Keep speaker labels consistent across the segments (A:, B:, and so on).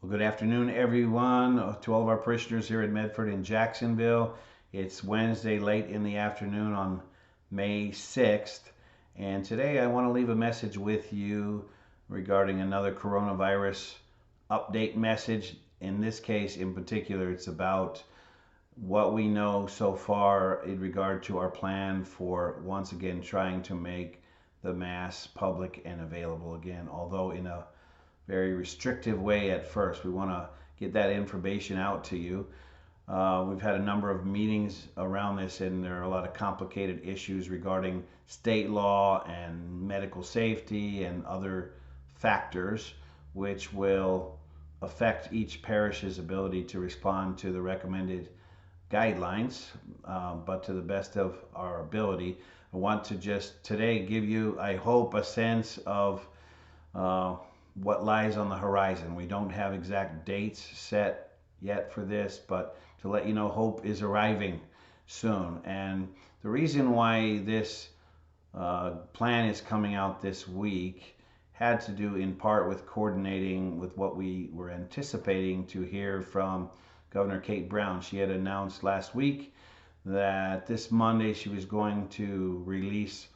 A: Well, good afternoon, everyone, to all of our parishioners here at Medford in Jacksonville. It's Wednesday late in the afternoon on May 6th, and today I want to leave a message with you regarding another coronavirus update message. In this case, in particular, it's about what we know so far in regard to our plan for once again trying to make the Mass public and available again, although in a very restrictive way at first. We want to get that information out to you. We've had a number of meetings around this, and there are a lot of complicated issues regarding state law and medical safety and other factors which will affect each parish's ability to respond to the recommended guidelines, but to the best of our ability. I want to just today give you, I hope, a sense of uh, what lies on the horizon. We don't have exact dates set yet for this, but to let you know, hope is arriving soon. And the reason why this plan is coming out this week had to do in part with coordinating with what we were anticipating to hear from Governor Kate Brown. She had announced last week that this Monday she was going to release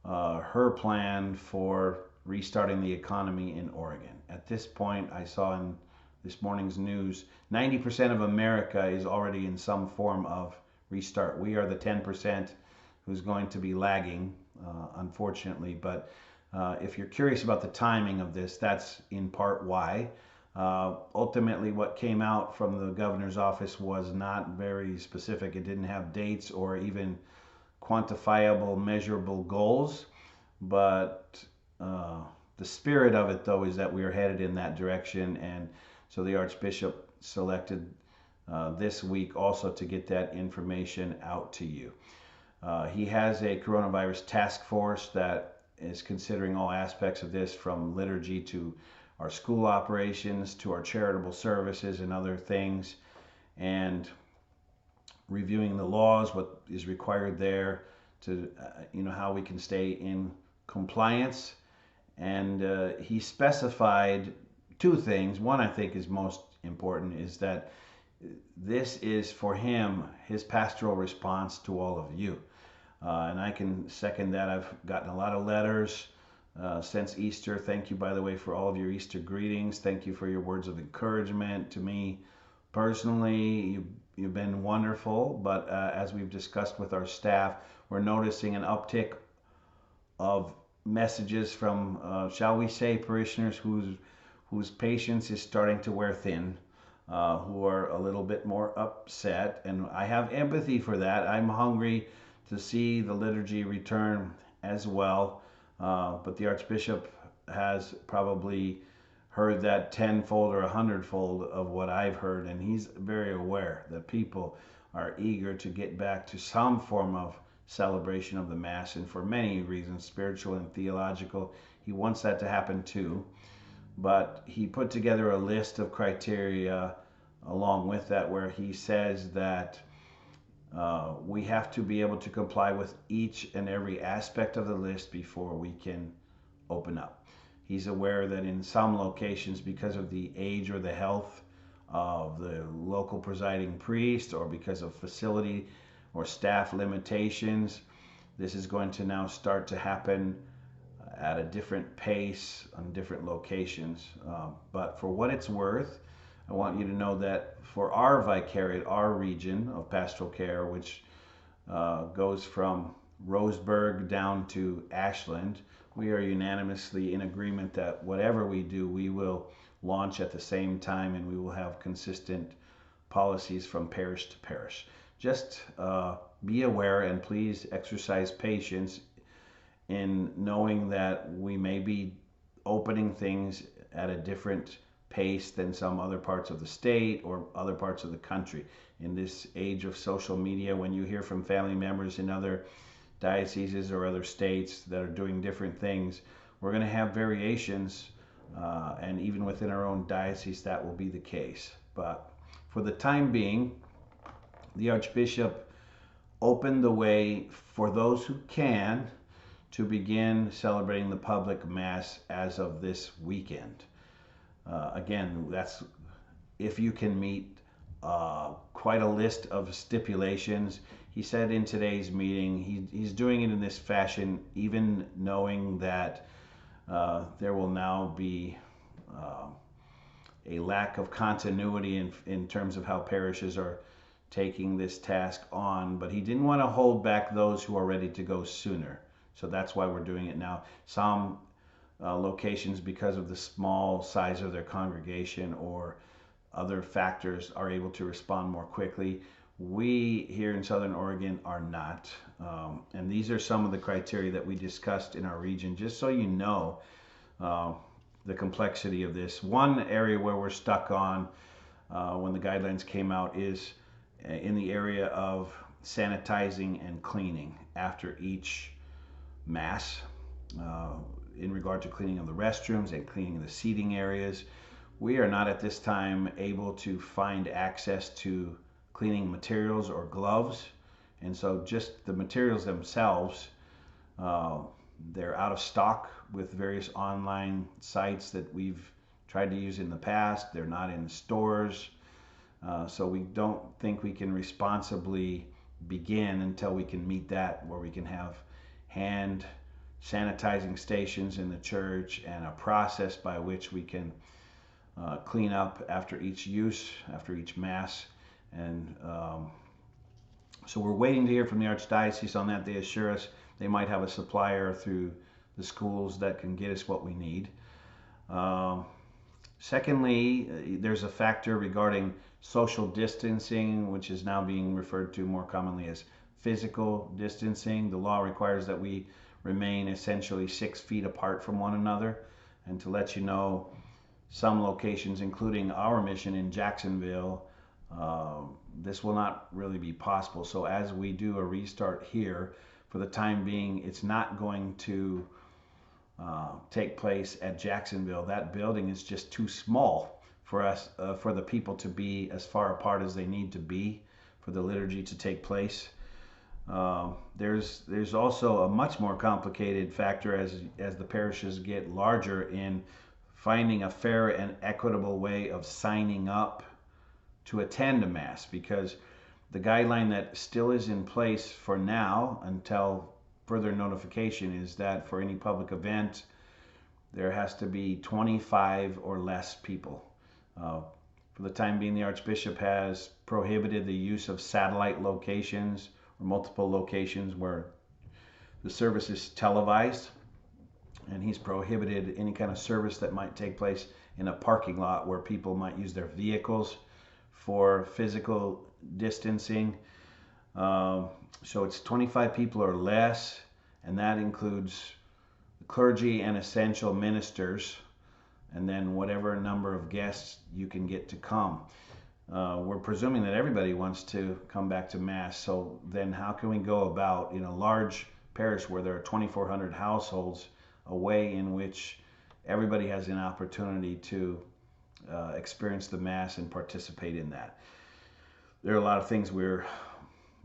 A: her plan for restarting the economy in Oregon. At this point, I saw in this morning's news, 90% of America is already in some form of restart. We are the 10% who's going to be lagging, unfortunately. But if you're curious about the timing of this, that's in part why. Ultimately, what came out from the governor's office was not very specific. It didn't have dates or even quantifiable, measurable goals. But the spirit of it, though, is that we are headed in that direction. And so the Archbishop selected this week also to get that information out to you. He has a coronavirus task force that is considering all aspects of this, from liturgy to our school operations to our charitable services and other things, and reviewing the laws, what is required there to, how we can stay in compliance. And he specified two things. One, I think, is most important, is that this is for him his pastoral response to all of you. And I can second that. I've gotten a lot of letters since Easter. Thank you, by the way, for all of your Easter greetings. Thank you for your words of encouragement to me personally. You've been wonderful. But as we've discussed with our staff, we're noticing an uptick of messages from, shall we say, parishioners whose patience is starting to wear thin, who are a little bit more upset. And I have empathy for that. I'm hungry to see the liturgy return as well. But the Archbishop has probably heard that tenfold or 100-fold of what I've heard, and he's very aware that people are eager to get back to some form of celebration of the Mass, and for many reasons, spiritual and theological. He wants that to happen too. But he put together a list of criteria along with that, where he says that we have to be able to comply with each and every aspect of the list before we can open up. He's aware that in some locations, because of the age or the health of the local presiding priest, or because of facility or staff limitations, this is going to now start to happen at a different pace on different locations. But for what it's worth, I want you to know that for our vicariate, our region of pastoral care, which goes from Roseburg down to Ashland, we are unanimously in agreement that whatever we do, we will launch at the same time, and we will have consistent policies from parish to parish. Just be aware, and please exercise patience in knowing that we may be opening things at a different pace than some other parts of the state or other parts of the country. In this age of social media, when you hear from family members in other dioceses or other states that are doing different things, we're going to have variations, and even within our own diocese that will be the case. But for the time being, the Archbishop opened the way for those who can to begin celebrating the public Mass as of this weekend. Again, that's if you can meet quite a list of stipulations. He said in today's meeting he's doing it in this fashion, even knowing that there will now be uh, a lack of continuity in terms of how parishes are taking this task on, but he didn't want to hold back those who are ready to go sooner. So that's why we're doing it now. Some locations, because of the small size of their congregation or other factors, are able to respond more quickly. We here in Southern Oregon are not. And these are some of the criteria that we discussed in our region, just so you know uh, the complexity of this. One area where we're stuck on when the guidelines came out is in the area of sanitizing and cleaning after each Mass, uh, in regard to cleaning of the restrooms and cleaning the seating areas. We are not at this time able to find access to cleaning materials or gloves, and so just the materials themselves, uh, they're out of stock with various online sites that we've tried to use in the past. They're not in stores, so we don't think we can responsibly begin until we can meet that, where we can have hand sanitizing stations in the church and a process by which we can clean up after each use, after each Mass. And so we're waiting to hear from the Archdiocese on that. They assure us they might have a supplier through the schools that can get us what we need. Um, Secondly, there's a factor regarding social distancing, which is now being referred to more commonly as physical distancing. The law requires that we remain essentially 6 feet apart from one another. And to let you know, some locations, including our mission in Jacksonville, this will not really be possible. So as we do a restart here, for the time being, it's not going to take place at Jacksonville. That building is just too small for us, for the people to be as far apart as they need to be for the liturgy to take place. There's also a much more complicated factor as the parishes get larger in finding a fair and equitable way of signing up to attend a Mass, because the guideline that still is in place for now until further notification is that for any public event there has to be 25 or less people. For the time being, the Archbishop has prohibited the use of satellite locations or multiple locations where the service is televised, and he's prohibited any kind of service that might take place in a parking lot where people might use their vehicles for physical distancing. So it's 25 people or less, and that includes clergy and essential ministers, and then whatever number of guests you can get to come. We're presuming that everybody wants to come back to Mass, so then how can we go about in a large parish where there are 2,400 households a way in which everybody has an opportunity to experience the Mass and participate in that? There are a lot of things we're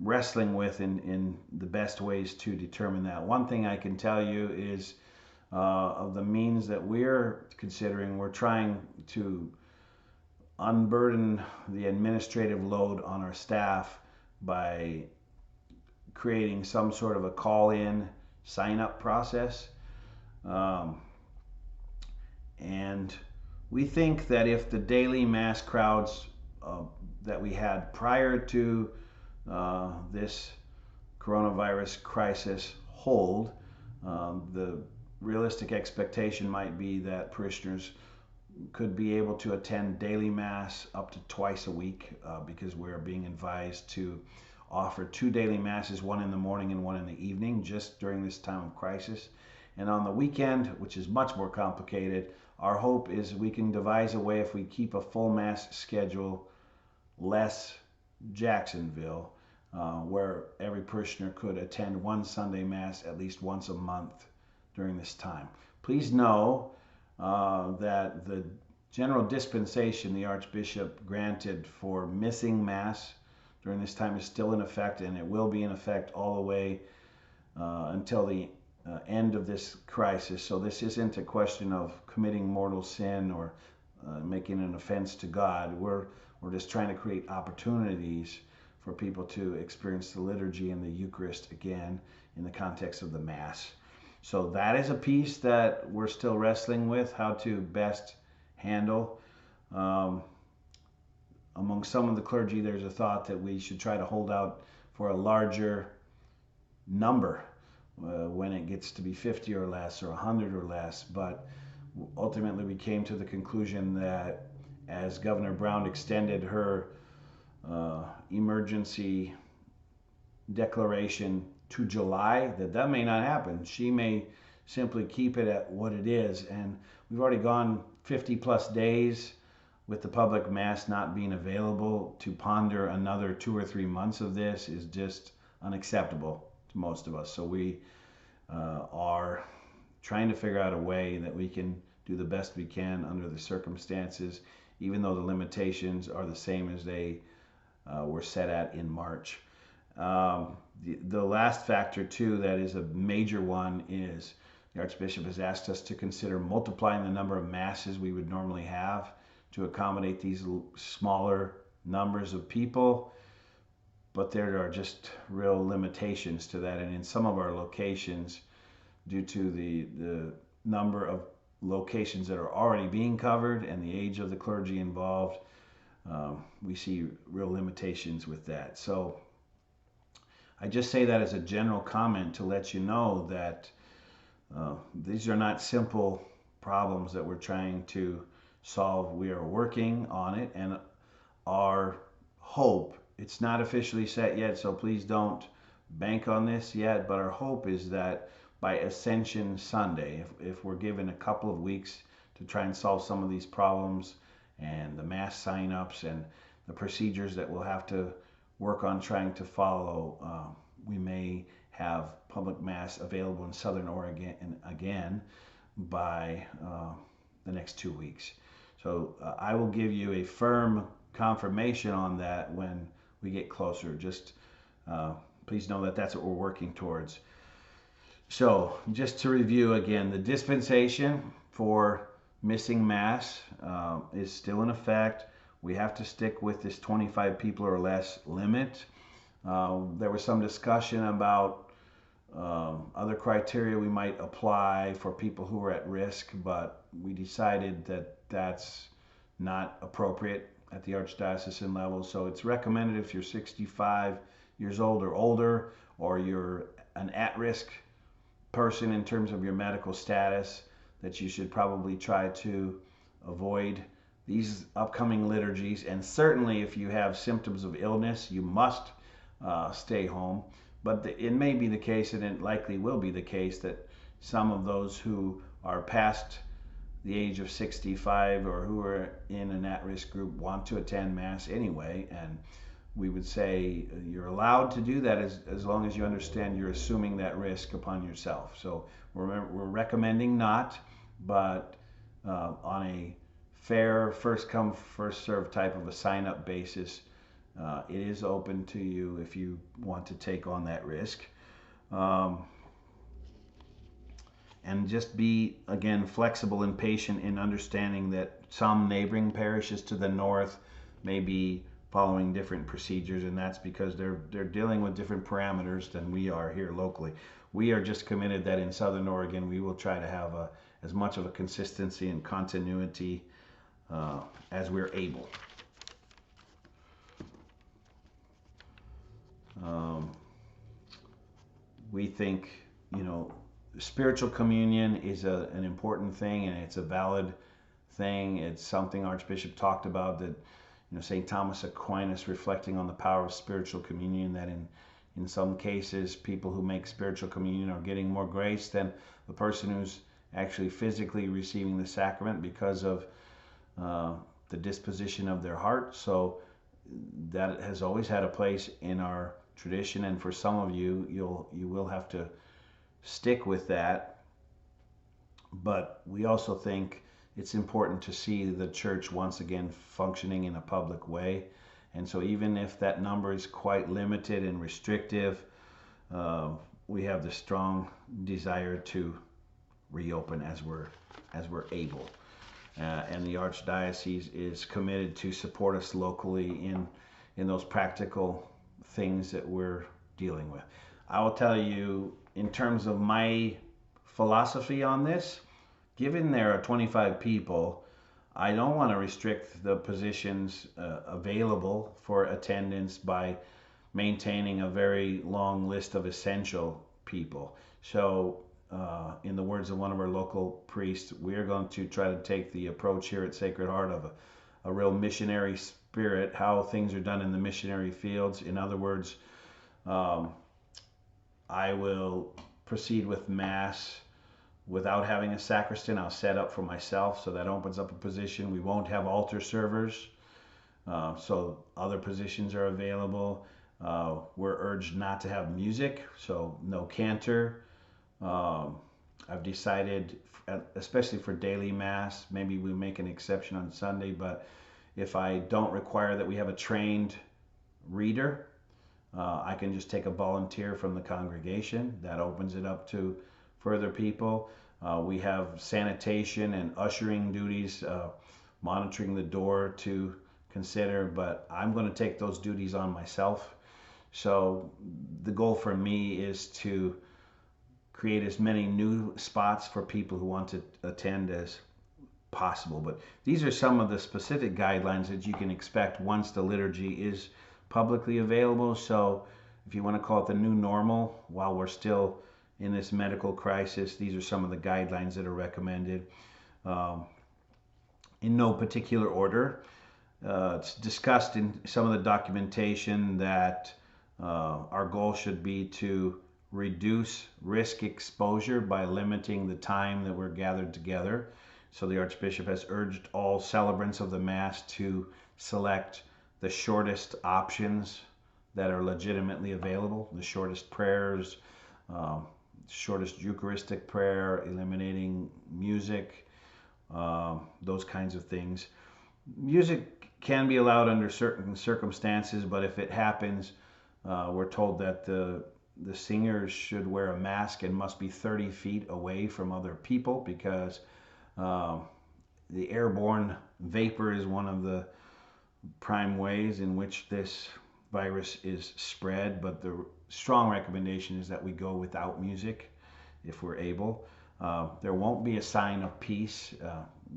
A: wrestling with in the best ways to determine that. One thing I can tell you is of the means that we're considering, we're trying to unburden the administrative load on our staff by creating some sort of a call-in sign-up process. And we think that if the daily Mass crowds that we had prior to this coronavirus crisis hold, the realistic expectation might be that parishioners could be able to attend daily Mass up to twice a week, because we're being advised to offer 2 daily Masses, one in the morning and one in the evening, just during this time of crisis. And on the weekend, which is much more complicated, our hope is we can devise a way, if we keep a full Mass schedule, less Jacksonville, where every parishioner could attend one Sunday Mass at least once a month during this time. Please know that the general dispensation the Archbishop granted for missing Mass during this time is still in effect, and it will be in effect all the way until the end of this crisis. So this isn't a question of committing mortal sin or making an offense to God. We're just trying to create opportunities for people to experience the liturgy and the Eucharist again in the context of the Mass. So that is a piece that we're still wrestling with, how to best handle. Um, Among some of the clergy, there's a thought that we should try to hold out for a larger number when it gets to be 50 or less or 100 or less. But ultimately, we came to the conclusion that as Governor Brown extended her emergency declaration to July, that may not happen. She may simply keep it at what it is. And we've already gone 50 plus days with the public Mass not being available. To ponder another 2 or 3 months of this is just unacceptable to most of us. So we are trying to figure out a way that we can do the best we can under the circumstances, even though the limitations are the same as they were set at in March. The last factor, too, that is a major one is the Archbishop has asked us to consider multiplying the number of Masses we would normally have to accommodate these smaller numbers of people. But there are just real limitations to that. And in some of our locations, due to the number of locations that are already being covered and the age of the clergy involved, we see real limitations with that. So I just say that as a general comment to let you know that these are not simple problems that we're trying to solve. We are working on it, and our hope, it's not officially set yet, so please don't bank on this yet, but our hope is that by Ascension Sunday, if we're given a couple of weeks to try and solve some of these problems and the Mass signups and the procedures that we'll have to work on trying to follow, we may have public Mass available in Southern Oregon again by the next 2 weeks. So I will give you a firm confirmation on that when we get closer. Just please know that that's what we're working towards. So just to review again, the dispensation for missing Mass is still in effect. We have to stick with this 25 people or less limit. There was some discussion about other criteria we might apply for people who are at risk, but we decided that that's not appropriate at the archdiocesan level. So it's recommended if you're 65 years old or older, or you're an at-risk person in terms of your medical status, that you should probably try to avoid these upcoming liturgies. And certainly if you have symptoms of illness, you must stay home. But it may be the case, and it likely will be the case, that some of those who are past the age of 65 or who are in an at-risk group want to attend Mass anyway. And we would say you're allowed to do that as long as you understand you're assuming that risk upon yourself. So we're recommending not, but on a fair, first come, first served type of a sign-up basis, it is open to you if you want to take on that risk. And just be, again, flexible and patient in understanding that some neighboring parishes to the north may be following different procedures, and that's because they're dealing with different parameters than we are here locally. We are just committed that in Southern Oregon we will try to have as much of a consistency and continuity as we're able. We think, spiritual communion is an important thing, and it's a valid thing. It's something Archbishop talked about, that St. Thomas Aquinas, reflecting on the power of spiritual communion, that in some cases people who make spiritual communion are getting more grace than the person who's actually physically receiving the sacrament because of the disposition of their heart. So that has always had a place in our tradition, and for some of you, you will have to stick with that. But we also think it's important to see the church once again functioning in a public way. And so even if that number is quite limited and restrictive, we have the strong desire to reopen as we're able. and the Archdiocese is committed to support us locally in those practical things that we're dealing with. I will tell you, in terms of my philosophy on this, given there are 25 people, I don't want to restrict the positions available for attendance by maintaining a very long list of essential people. So, in the words of one of our local priests, we are going to try to take the approach here at Sacred Heart of a real missionary spirit, how things are done in the missionary fields. In other words, I will proceed with Mass without having a sacristan. I'll set up for myself, so that opens up a position. We won't have altar servers, so other positions are available. We're urged not to have music, so no cantor. I've decided, especially for daily Mass, maybe we make an exception on Sunday, but if I don't require that we have a trained reader, I can just take a volunteer from the congregation. That opens it up to further people. We have sanitation and ushering duties, monitoring the door to consider, but I'm going to take those duties on myself. So the goal for me is to create as many new spots for people who want to attend as possible. But these are some of the specific guidelines that you can expect once the liturgy is publicly available. So if you want to call it the new normal, while we're still in this medical crisis, these are some of the guidelines that are recommended. In no particular order, it's discussed in some of the documentation that our goal should be to reduce risk exposure by limiting the time that we're gathered together. So the Archbishop has urged all celebrants of the Mass to select the shortest options that are legitimately available, the shortest prayers, shortest Eucharistic prayer, eliminating music, those kinds of things. Music can be allowed under certain circumstances, but if it happens, we're told that the singers should wear a mask and must be 30 feet away from other people, because the airborne vapor is one of the prime ways in which this virus is spread. But the strong recommendation is that we go without music if we're able. There won't be a sign of peace.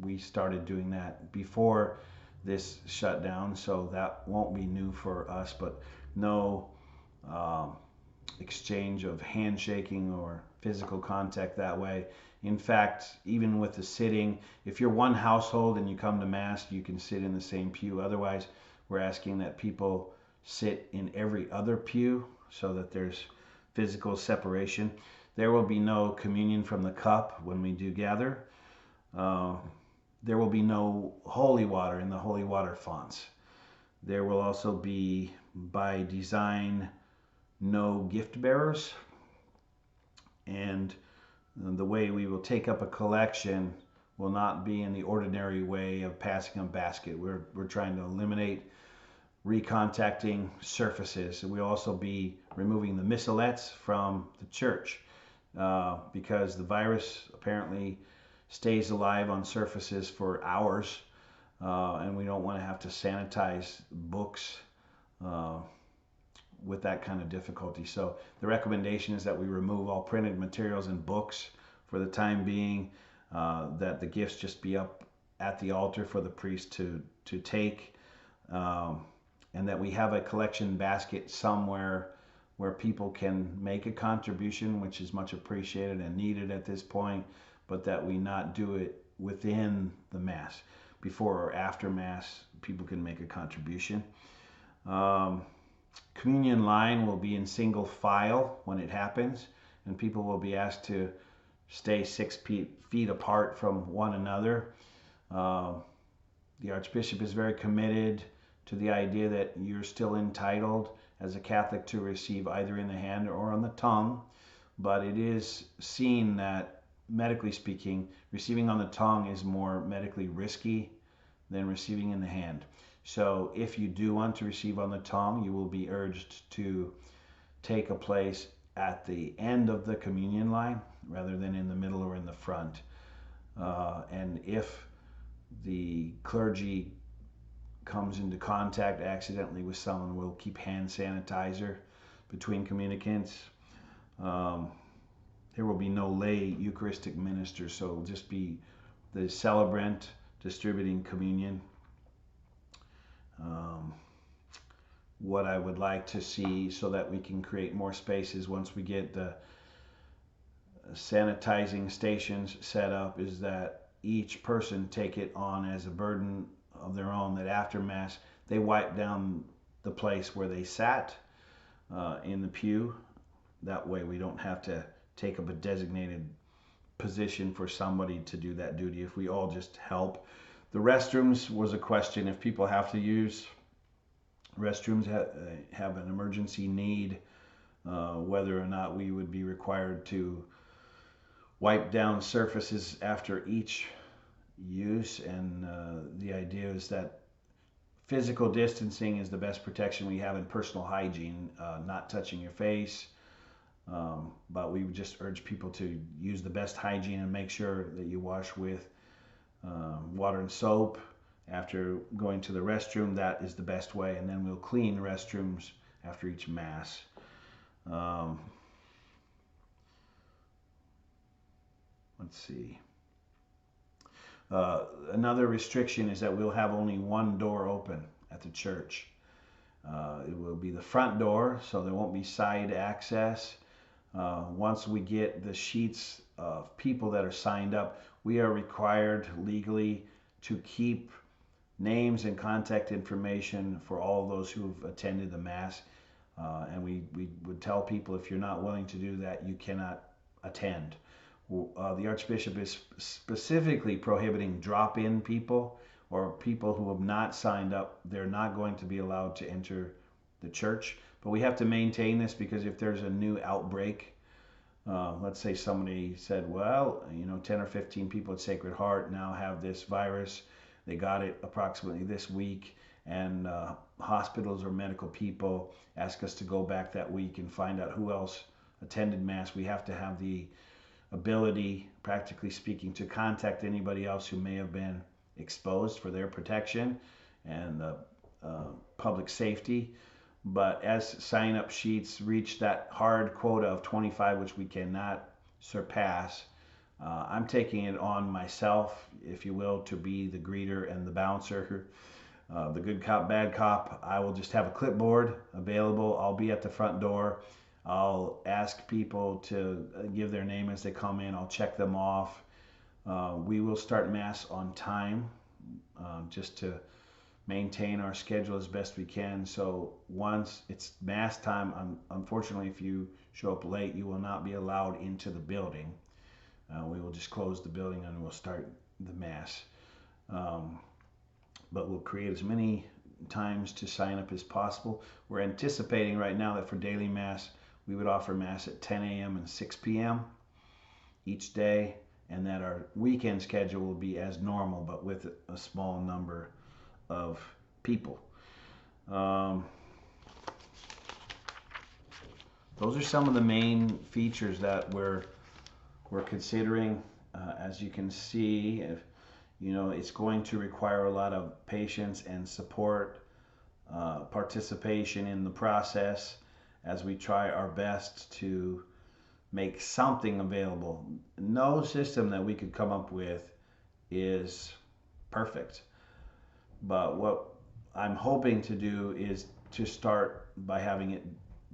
A: We started doing that before this shutdown, so that won't be new for us, but no exchange of handshaking or physical contact that way. In fact, even with the sitting, if you're one household and you come to Mass, you can sit in the same pew. Otherwise, we're asking that people sit in every other pew so that there's physical separation. There will be no communion from the cup when we do gather. There will be no holy water in the holy water fonts. There will also be, by design, no gift bearers. And the way we will take up a collection will not be in the ordinary way of passing a basket. We're trying to eliminate recontacting surfaces. We'll also be removing the missalettes from the church because the virus apparently stays alive on surfaces for hours, and we don't want to have to sanitize books with that kind of difficulty. So the recommendation is that we remove all printed materials and books for the time being, that the gifts just be up at the altar for the priest to take, and that we have a collection basket somewhere where people can make a contribution, which is much appreciated and needed at this point, but that we not do it within the Mass. Before or after Mass, people can make a contribution. Communion line will be in single file when it happens, and people will be asked to stay 6 feet apart from one another. The Archbishop is very committed to the idea that you're still entitled as a Catholic to receive either in the hand or on the tongue, but it is seen that, medically speaking, receiving on the tongue is more medically risky than receiving in the hand. So if you do want to receive on the tongue, you will be urged to take a place at the end of the communion line rather than in the middle or in the front. And if the clergy comes into contact accidentally with someone, we'll keep hand sanitizer between communicants. Um, there will be no lay Eucharistic minister, so it'll just be the celebrant distributing communion. Um, what I would like to see so that we can create more spaces once we get the sanitizing stations set up is that each person take it on as a burden of their own, that after Mass they wipe down the place where they sat in the pew. That way we don't have to take up a designated position for somebody to do that duty if we all just help. The restrooms was a question. If people have to use restrooms, have an emergency need, whether or not we would be required to wipe down surfaces after each use. And the idea is that physical distancing is the best protection we have in personal hygiene, not touching your face. But we would just urge people to use the best hygiene and make sure that you wash with water and soap after going to the restroom. That is the best way. And then we'll clean restrooms after each Mass. Let's see. Another restriction is that we'll have only one door open at the church. It will be the front door, so there won't be side access. Once we get the sheets of people that are signed up, we are required legally to keep names and contact information for all those who've attended the Mass. And we would tell people, if you're not willing to do that, you cannot attend. The Archbishop is specifically prohibiting drop-in people or people who have not signed up. They're not going to be allowed to enter the church. But we have to maintain this because if there's a new outbreak, let's say somebody said, well, 10 or 15 people at Sacred Heart now have this virus. They got it approximately this week, and hospitals or medical people ask us to go back that week and find out who else attended Mass. We have to have the ability, practically speaking, to contact anybody else who may have been exposed for their protection and public safety. But as sign-up sheets reach that hard quota of 25, which we cannot surpass, I'm taking it on myself, if you will, to be the greeter and the bouncer, the good cop, bad cop. I will just have a clipboard available. I'll be at the front door. I'll ask people to give their name as they come in. I'll check them off. We will start Mass on time, just to maintain our schedule as best we can. So once it's Mass time, unfortunately, if you show up late, you will not be allowed into the building. We will just close the building and we'll start the Mass. But we'll create as many times to sign up as possible. We're anticipating right now that for daily Mass, we would offer Mass at 10 a.m. and 6 p.m. each day, and that our weekend schedule will be as normal, but with a small number of people. Those are some of the main features that we're considering. As you can see, it's going to require a lot of patience and support, participation in the process, as we try our best to make something available. No system that we could come up with is perfect. But what I'm hoping to do is to start by having it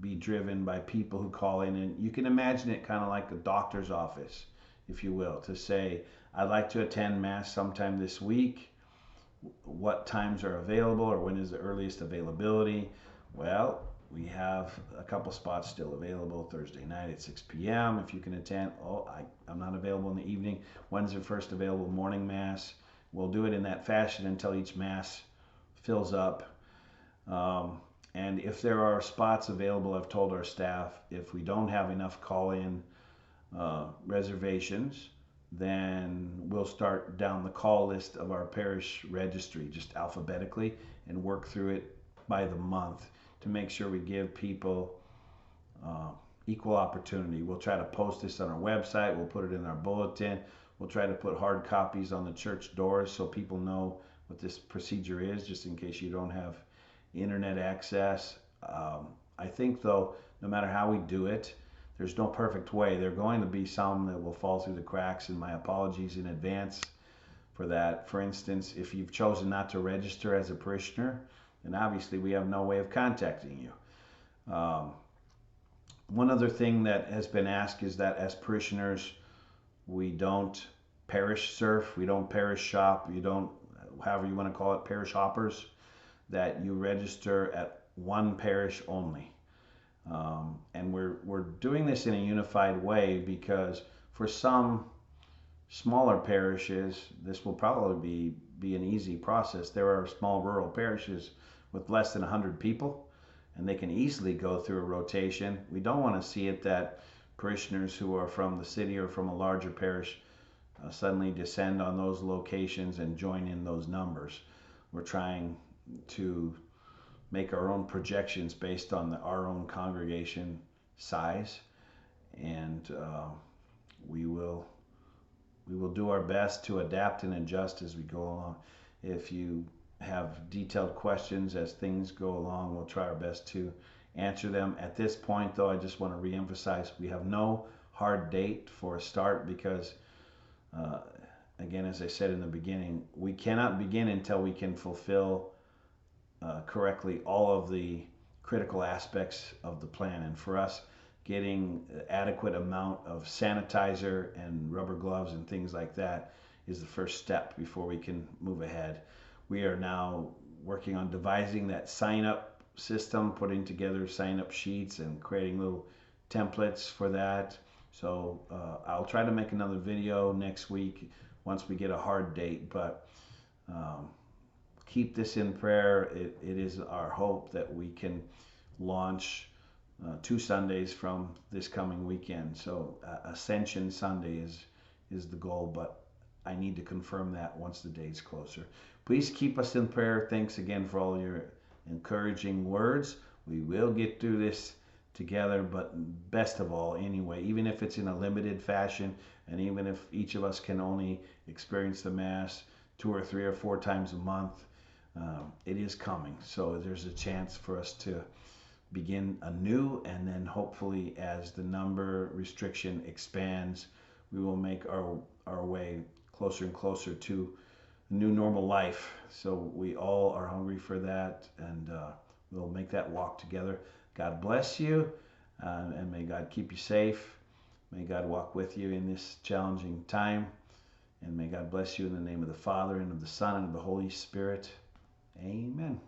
A: be driven by people who call in. And you can imagine it kind of like a doctor's office, if you will, to say, I'd like to attend Mass sometime this week. What times are available, or when is the earliest availability? Well, we have a couple spots still available Thursday night at 6 p.m. if you can attend. I'm not available in the evening. When's the first available morning Mass? We'll do it in that fashion until each Mass fills up. And if there are spots available, I've told our staff, if we don't have enough call-in reservations, then we'll start down the call list of our parish registry, just alphabetically, and work through it by the month to make sure we give people equal opportunity. We'll try to post this on our website. We'll put it in our bulletin. We'll try to put hard copies on the church doors so people know what this procedure is, just in case you don't have internet access. I think, though, no matter how we do it, there's no perfect way. There are going to be some that will fall through the cracks, and my apologies in advance for that. For instance, if you've chosen not to register as a parishioner, then obviously we have no way of contacting you. One other thing that has been asked is that as parishioners, we don't parish surf, we don't parish shop, you don't, however you want to call it, parish hoppers, that you register at one parish only. And we're doing this in a unified way because for some smaller parishes, this will probably be an easy process. There are small rural parishes with less than 100 people, and they can easily go through a rotation. We don't want to see it that parishioners who are from the city or from a larger parish suddenly descend on those locations and join in those numbers. We're trying to make our own projections based on our own congregation size, and we will do our best to adapt and adjust as we go along. If you have detailed questions as things go along, we'll try our best to answer them. At this point, though, I just want to reemphasize we have no hard date for a start because, again, as I said in the beginning, we cannot begin until we can fulfill correctly all of the critical aspects of the plan. And for us, getting adequate amount of sanitizer and rubber gloves and things like that is the first step before we can move ahead. We are now working on devising that sign-up system, putting together sign-up sheets and creating little templates for that. So I'll try to make another video next week once we get a hard date, but keep this in prayer. It is our hope that we can launch 2 Sundays from this coming weekend. So Ascension Sunday is the goal, but I need to confirm that once the date's closer. Please keep us in prayer. Thanks again for all your encouraging words. We will get through this together, but best of all, anyway, even if it's in a limited fashion, and even if each of us can only experience the Mass 2 or 3 or 4 times a month, it is coming. So there's a chance for us to begin anew, and then hopefully as the number restriction expands, we will make our way closer and closer to a new normal life. So we all are hungry for that, and we'll make that walk together. God bless you, and may God keep you safe. May God walk with you in this challenging time, and may God bless you in the name of the Father, and of the Son, and of the Holy Spirit. Amen.